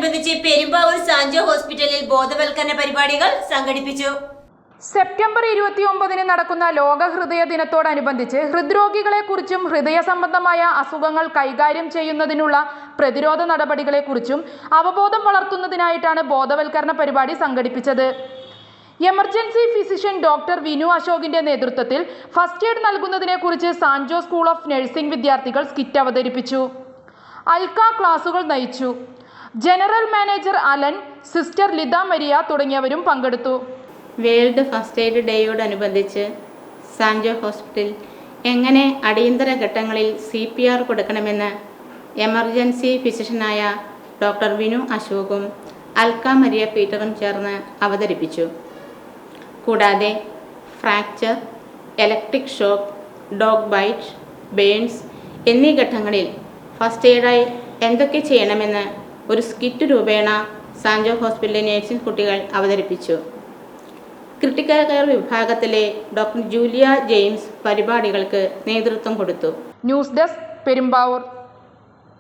ദിനത്തോടനുബന്ധിച്ച് പെരുമ്പാവൂർ സാൻജോ ഹോസ്പിറ്റലിൽ ബോധവൽക്കരണ പരിപാടികൾ സംഘടിപ്പിച്ചു. സെപ്റ്റംബർ 29 നടക്കുന്ന ലോക ഹൃദയ ദിനത്തോടനുബന്ധിച്ച് ഹൃദ്രോഗികളെക്കുറിച്ചും ഹൃദയ സംബന്ധമായ അസുഖങ്ങൾ കൈകാര്യം ചെയ്യുന്നതിനുള്ള പ്രതിരോധ നടപടികളെക്കുറിച്ചും അവബോധം വളർത്തുന്നതിനായിട്ടാണ് ബോധവൽക്കരണ പരിപാടി സംഘടിപ്പിച്ചത്. എമർജൻസി ഫിസിഷ്യൻ ഡോക്ടർ വിനു അശോകിന്റെ നേതൃത്വത്തിൽ ഫസ്റ്റ് എയ്ഡ് നൽകുന്നതിനെക്കുറിച്ച് സാൻജോ സ്കൂൾ ഓഫ് നഴ്സിംഗ് വിദ്യാർത്ഥികൾ സ്കിറ്റ് അവതരിപ്പിച്ചു. അൽക്ക ക്ലാസുകൾ നയിച്ചു. General manager Alan, sister Litha Maria തുടങ്ങിയവരും പങ്കെടുത്തു. വേൾഡ് ഫസ്റ്റ് എയ്ഡ് ഡേയോടനുബന്ധിച്ച് സാൻജോ ഹോസ്പിറ്റൽ എങ്ങനെ അടിയന്തര ഘട്ടങ്ങളിൽ CPR കൊടുക്കണമെന്ന് എമർജൻസി ഫിസിഷ്യനായ ഡോക്ടർ വിനു അശോകും അൽക്ക മരിയ പീറ്ററും ചേർന്ന് അവതരിപ്പിച്ചു. കൂടാതെ fracture, electric shock, dog bite, burns എന്നീ ഘട്ടങ്ങളിൽ ഫസ്റ്റ് എയ്ഡായി എന്തൊക്കെ ചെയ്യണമെന്ന് ഒരു സ്കിറ്റ് രൂപേണ സാൻജോ ഹോസ്പിറ്റലിലെ നഴ്സിംഗ് കുട്ടികൾ അവതരിപ്പിച്ചു. ക്രിട്ടിക്കൽ കെയർ വിഭാഗത്തിലെ ഡോക്ടർ ജൂലിയ ജെയിംസ് പരിപാടികൾക്ക് നേതൃത്വം കൊടുത്തു. News desk, Perumbavoor.